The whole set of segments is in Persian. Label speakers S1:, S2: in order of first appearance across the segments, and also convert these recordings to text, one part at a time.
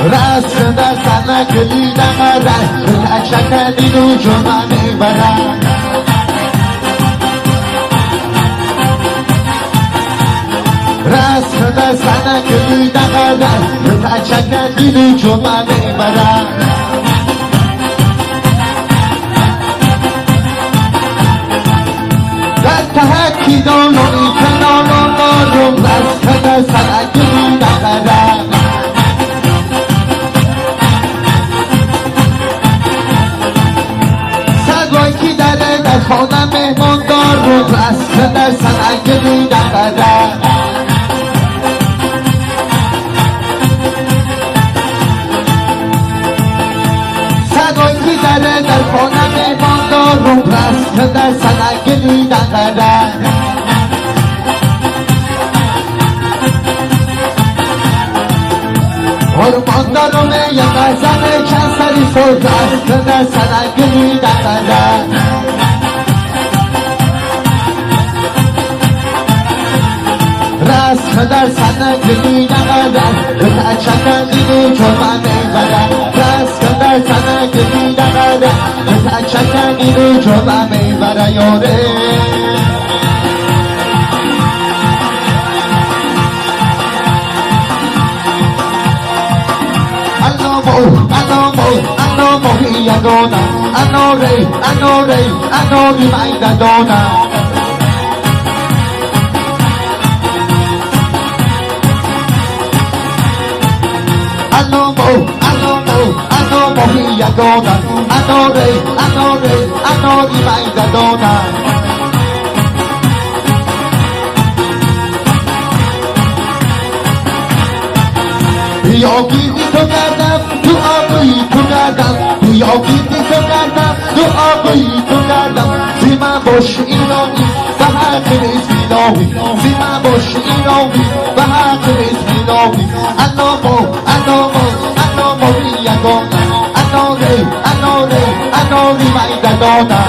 S1: رست در سنه کلیدم رست تچک دیدو جمعه میبرم رست در سنه کلیدم رست تچک دیدو جمعه میبرم در تحکی دانونی کنانان دارم رست در سنه کلیدم رست در خانه مهمان دار رو رست در سنگلی نقره صدایی که در خانه مهمان دار رو رست در سنگلی نقره هرمان دارم یه غزل چند سری سر رست در سنگلی نقره رست در سنگلی نقدر به تچکن دیدو جمعه میبرم رست در سنگلی نقدر به تچکن دیدو جمعه میبرم یاره انامو یگانه اناری میدانه موهی یگانه اناری میدانه بیا گیدی تو کردم تو آبی تو کردم بیا گیدی تو کردم تو آبی تو کردم زیمه باش اینامی به حق نیست زیمه باش اینامی به حق نیست انامو یگانه اناری میدانه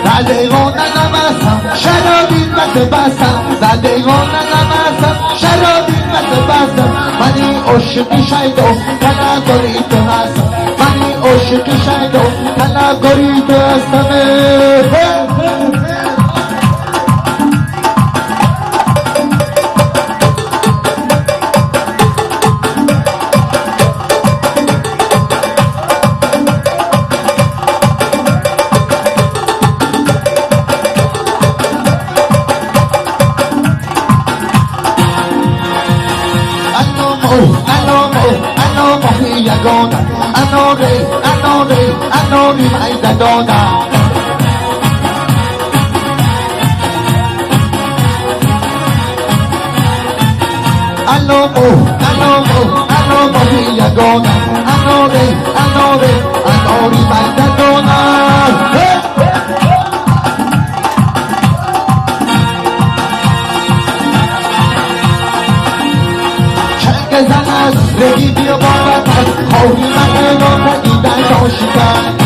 S1: در دیوانه نمستم شرابی بسم در دیوانه نمستم شرابی بسم منی عاشقی شیدا تنگاری تو هستم منی عاشقی شیدا تنگاری تو هستم یگانه اناری میدانه انامو یگانه اناری میدانه رگی بیا بابت خواهی من را دیدن داشتن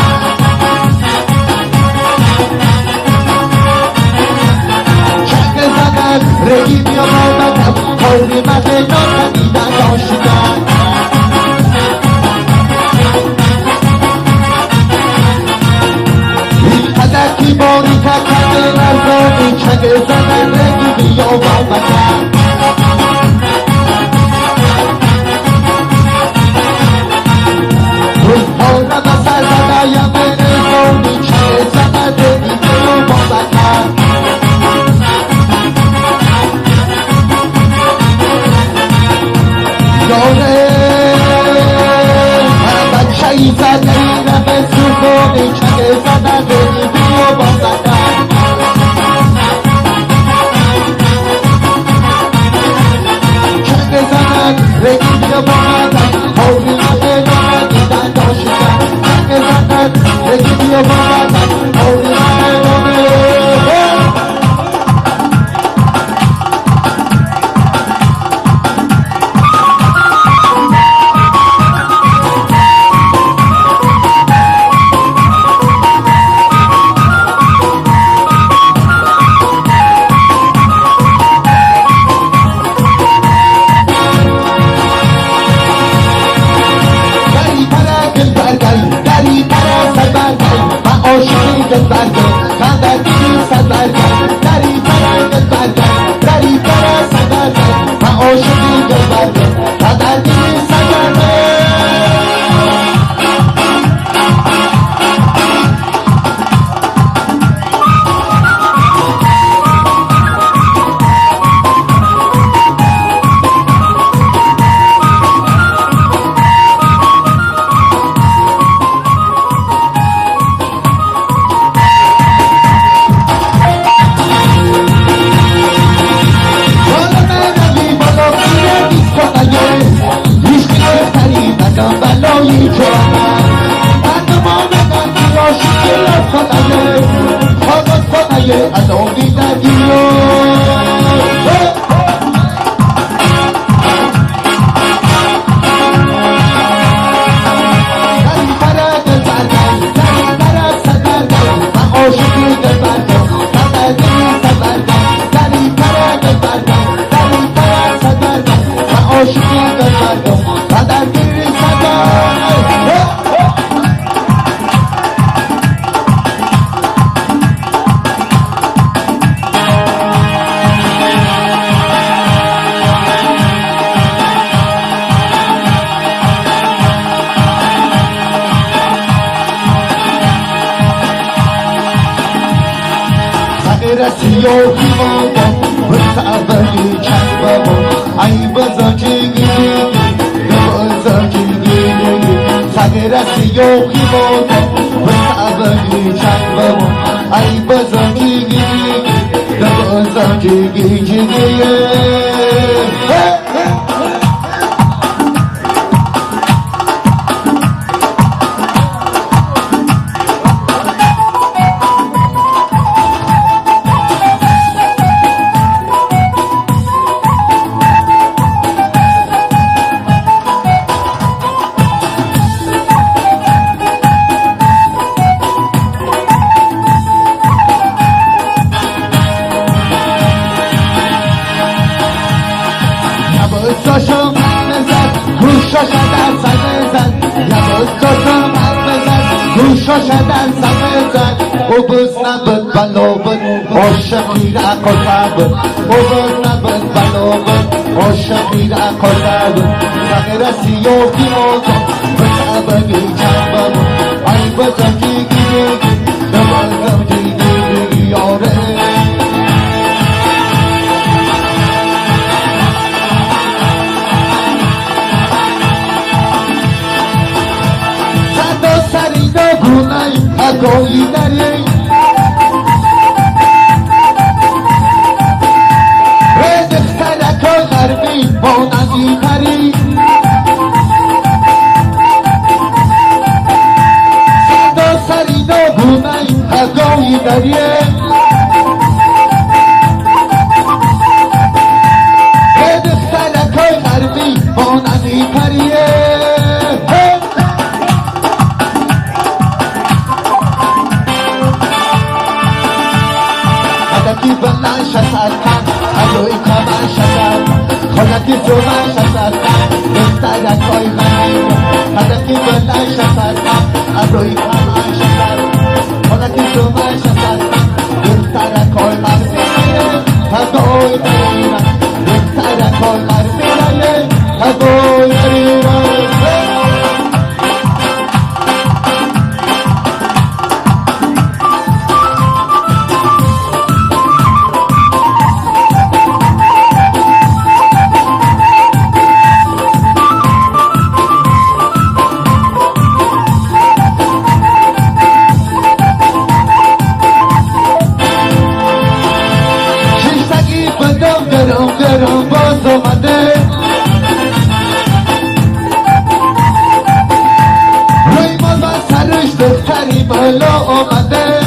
S1: چنگ زدن رگی بیا بابت خواهی من را دیدن داشتن این تدکی باری تکرده نزدانی چنگ زدن رگی بیا بابت دل برگم خندگی صد برگم دری تره دل برگم دری تره صد برگم من عاشقی دل برگم خندگی صد برگم بلایی جانم مردمان قلبی عاشقی خدایه خدایه از امیدگی دری تره دل برگم دری تره صد برگم من عاشقی دل برگم خدایه صد برگم دری تره دل برگم دری تره صد برگم من عاشقی دل برگم خدایه صد برگم سیاهی بابا بسعبنی چند بابا ای بزاجیگی بزاجیگی سگر سیاهی بابا بسعبنی چند بابا ای بزاجیگی بزاجیگی جیگی گوشاشم بزد گوشاش در سر زد گوشاشم بزد گوشاش در سر زد او بز نبود بلا بود عاشقی را قطع بود او بز نبود بلا بود عاشقی را قطع بود سر سیاهی موزا بسعبنی چند بود ای بزن جیگی نبازم جیگی یاره اگوی داری رزق ترک غربی مانندی تری صدا سری نبونی اگوی داری رزق ترک غربی مانندی تری بلند شد ادوی کمان شد خودتی زمان شد بهتر کوی غنی خودتی بلند شد ادوی کمان شد خودتی زمان شد بهتر کوی غنی ادوی غنی بهتر کوی غنی ادوی غنی گرم باز آمده روی ما و سرش دختری بالا آمده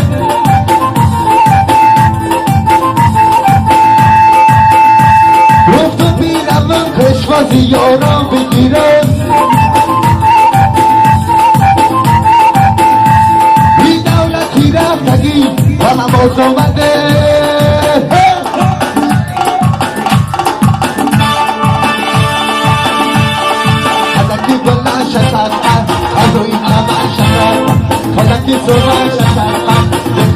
S1: گفت و بیرم کشوازی یارم بگیرم بی دولتی رفتگی و هم باز آمده از روی کمان شد خودتی زمان شد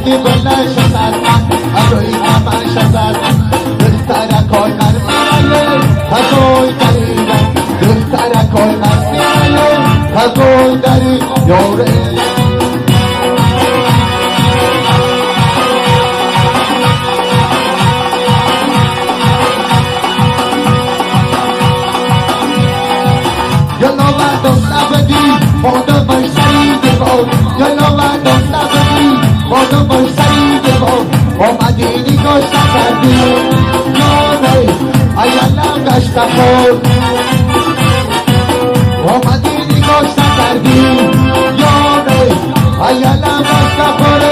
S1: که بلش زد اروی تماش زد دخترکای قرمینه تگوی دریدن دخترکای قرمینه تگوی دری یوره یلا مردم نبدی مادم باش سری دباد یلا مردم نبدی مادم باش سری دباد آمدی نگاش نکردی یاره ایالم گشت خود آمدی نگاش نکردی یاره ایالم گشت خود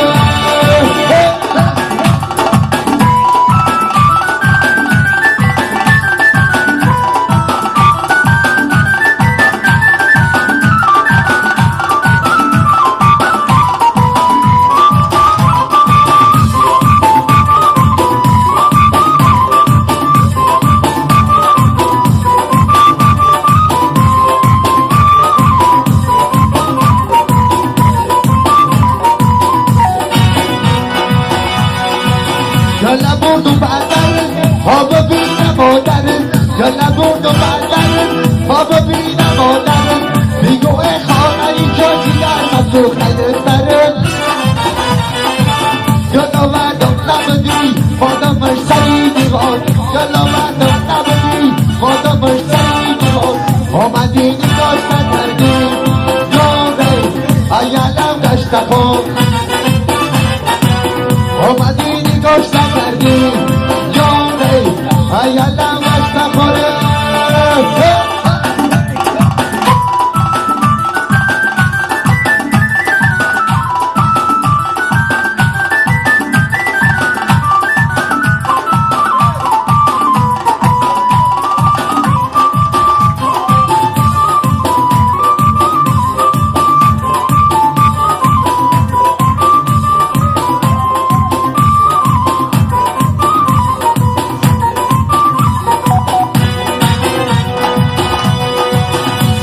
S1: یالا برد و بردن خواب بینم مادرم یالا برد و بردن خواب بینم مادرم میگوه خانه اینجا جیگر مسوخ ندارم یالا مردم نبودی مادمش سری دیوار یالا مردم نبودی مادمش سری دیوار آمدی نگاش نکردی یاره ایالم گشت خود آمدی نگاش نکردی یاره ایالم گشت خوره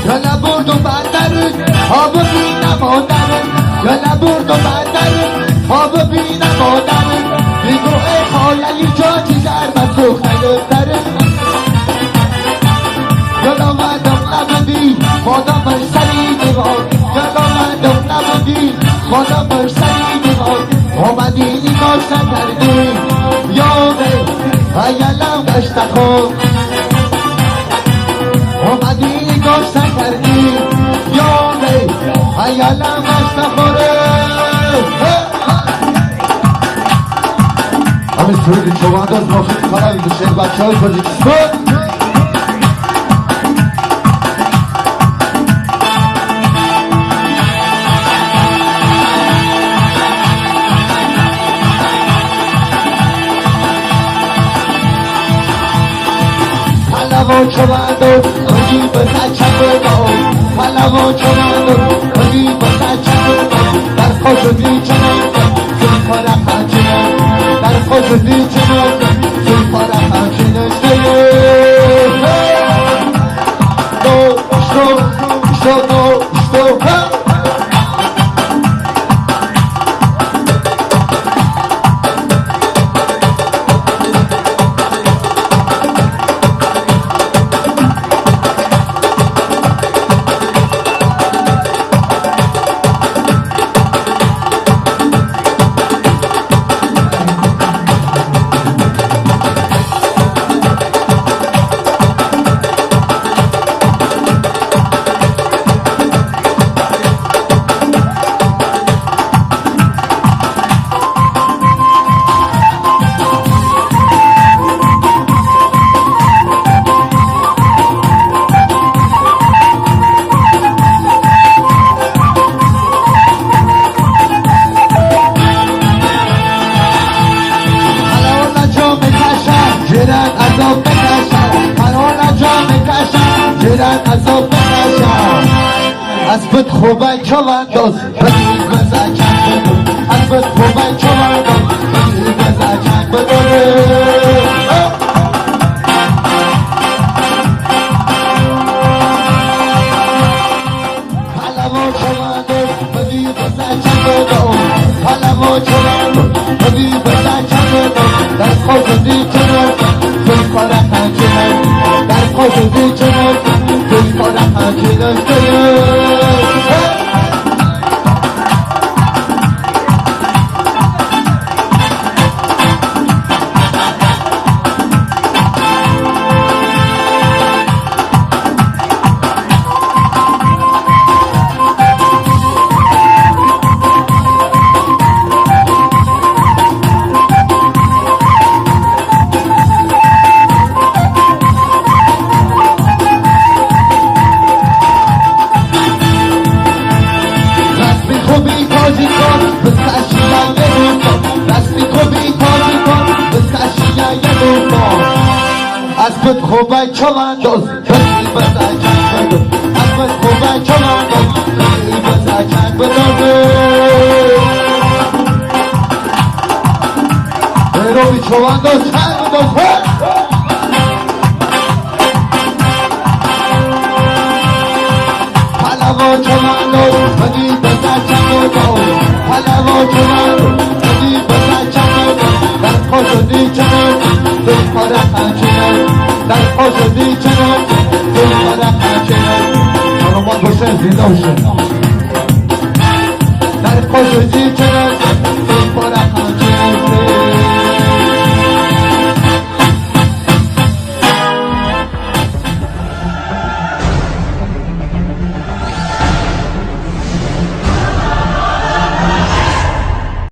S1: یالا برد و بردن خواب بینم مادرم یالا برد و بردن خواب بینم مادرم میگوه خالی جا جیگر مسوخ ندارم یالا مردم نبودی مادمش سری دیوار یالا مردم نبودی مادمش سری دیوار آمدی نگاش نکردی یاره ایالم گشت خود آمدی نگاش نکردی یاره ایالم گشت خوره همه سوری که شما انداز مافید کنم بشه بچه های تاجیکستان پلوان چوبندو کنی بزن چند دار پلوان چوبندو کنی بزن چند دار در خوشدی چنان زلفا رفتن چنان در خوشدی چنان زلفا رفتن چنان شو اسبت خوبه چوانداز بدی بزن چند بدون اسبت خوبه چوانداز بدی بزن چند بدون حلوان چوانداز بدی بزن چند بدون حلوا چنان ببی بزن چنان در خودی چنان توی کار همچنان در خودی چنان توی کار همچنان اسبت خوبه چوانداز خیلی بزن چند بدون اسبت خوبه چوانداز خیلی بزن چند بدون روی چوانداز چند بدون حلوا چوانداز خیلی بزن چند بدون حلوا چوانداز خیلی بزن چند بدون در خوشدی چند توی کار همچنان در خوشدی چنان توی کار همچنان خانمان باشه زنده باشه در خوشدی چنان